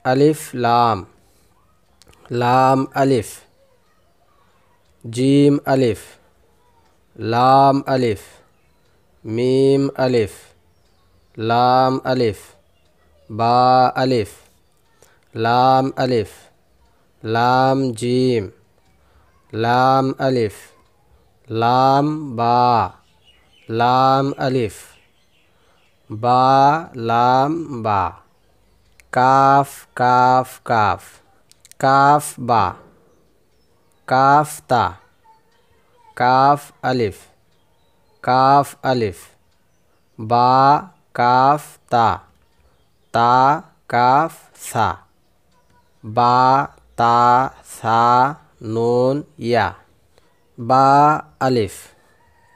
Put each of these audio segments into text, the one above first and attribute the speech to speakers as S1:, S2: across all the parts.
S1: अलिफ लाम, लाम अलिफ, जीम अलिफ, लाम अलिफ, मीम अलिफ, लाम अलिफ, बा अलिफ, लाम अलिफ, लाम जीम, लाम अलिफ, लाम बा, लाम अलिफ, बा लाम बा, काफ काफ काफ, काफ बा, काफ ता, काफ अलिफ, काफ अलिफ, बा काफ ता, ता काफ सा, बा ता सा नून या, बा अलिफ,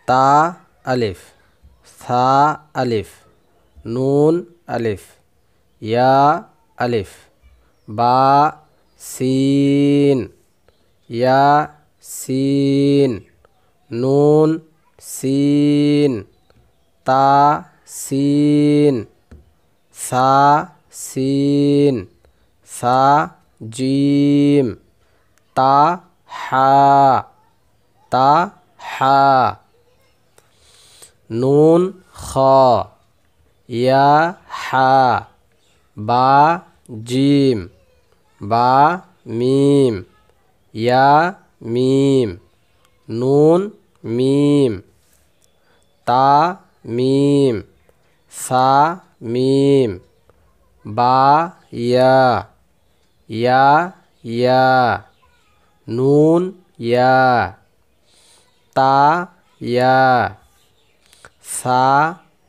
S1: ता अलिफ, सा अलिफ, नून अलिफ, या अलिफ, बा सीन, या सीन, नून सीन, ता सीन, सा सीन, सा जीम, ता हा, ता हा, नून खा, या हा, बा जीम, बा मीम, या मीम, नून मीम, ता मीम, सा मीम, बा या, या, नून या, ता या, सा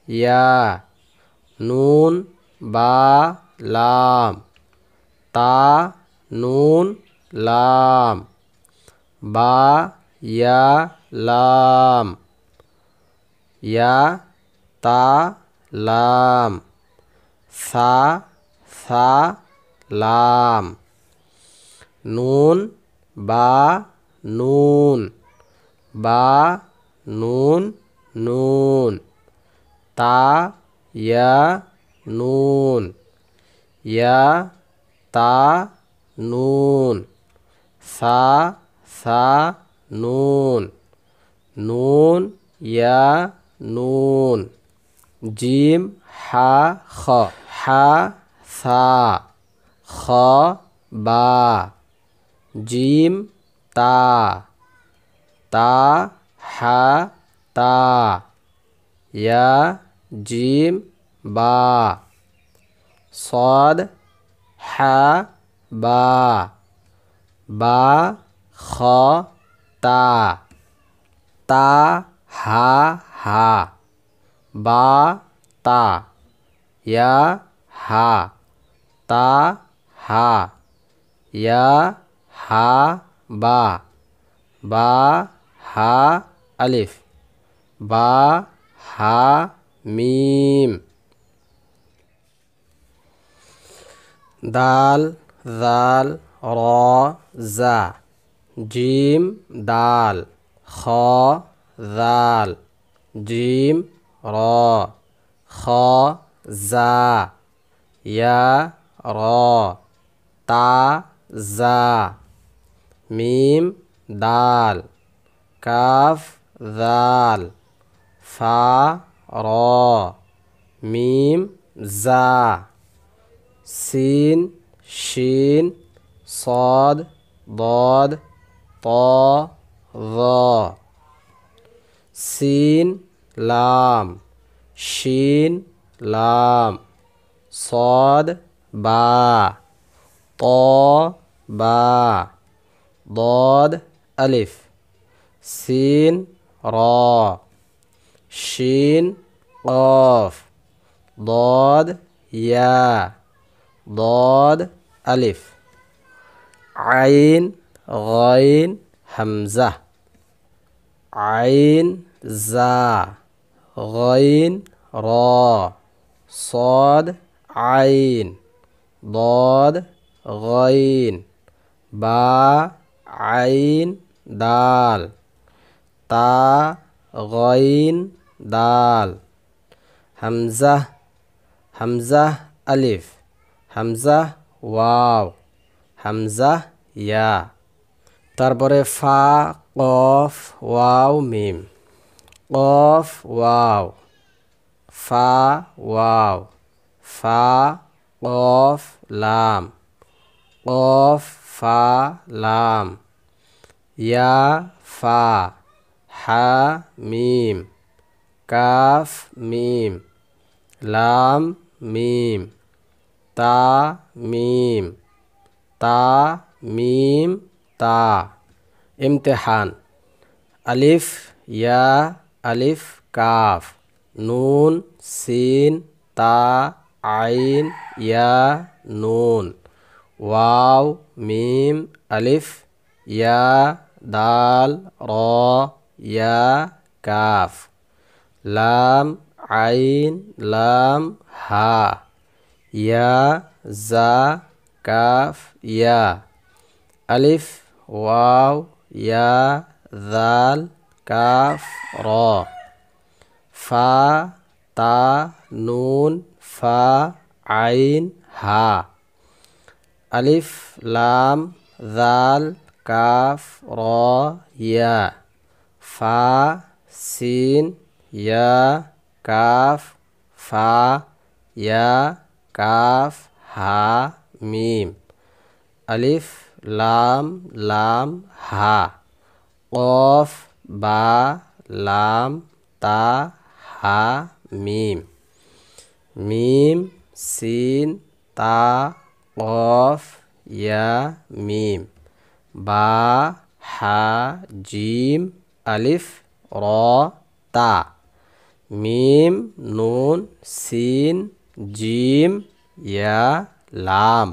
S1: या, नून बा लाम, ता नून लाम, बा या लाम, या ता लाम, सा सा लाम, नून बा नून, बा नून नून, ता या नून, या ता नून, सा सा नून, नून या नून, जीम हा ख, हा सा, ख बा, जीम ता, ता हा ता, या जीम बा, सॉद हा बा, बा ख ता, ता हा हा, बा ता, या हा, ता हा, या हा बा, बा हा अलिफ, बा हा मीम, दाल दाल रा जा, जीम दाल, ख दाल, जीम रा, ख जा, या रा, ता जा, मीम दाल, काफ दाल, फा रा, मीम जा, सीन शीन, صاد ضاد طا ظا, सीन लाम, शीन लाम, صاد बा, طا बा, ضاد अलिफ, सीन रा, शीन क़ाफ, ضاد या, ضاد अलिफ, आइन गैन हमज़ा, आइन जा, गैन रा, صاد आइन, ضاد गैन, बा आइन दाल, ता गैन दाल, हमज़ा हमज़ा अलिफ, हमज़ा ওয়াও, হামজা ইয়া। তারপরে ফা কফ ওয়াও মিম, কফ ওয়াও, ফা ওয়াও, ফা কফ লাম, কফ ফা লাম, ইয়া ফা, হা মিম, কাফ মিম, লাম মিম, তা মিম, তা মিম তা। ইমতিহান আলিফ ইয়া আলিফ কাফ, নুন সিন তা আইন ইয়া নুন, ওয়াও মিম আলিফ ইয়া দাল র ইয়া কাফ, লাম আইন লাম হা, ইয়া জা কাফ ইয়া, আলিফ ওয়াও ইয়া দাল কাফ র, ফা তা নুন ফা আইন হা, আলিফ লাম দাল কাফ র ইয়া, ফা সিন ইয়া কাফ ফা ইয়া কাফ হা মিম, আলিফ লাম লাম হা, কফ বা লাম তা হা মিম, মিম সিন তা কফ ইয়া মিম, বা হা জিম আলিফ র তা, মিম নুন সিন জিম ইয়া লাম,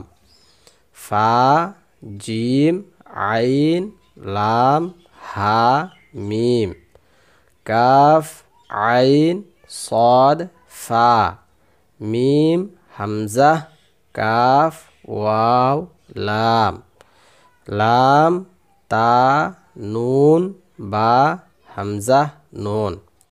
S1: ফা জিম আইন লাম হা মিম, কাফ আইন সদ ফা, মিম হামজা কাফ ওয়াও লাম, লাম তা নুন বা হামজা নুন।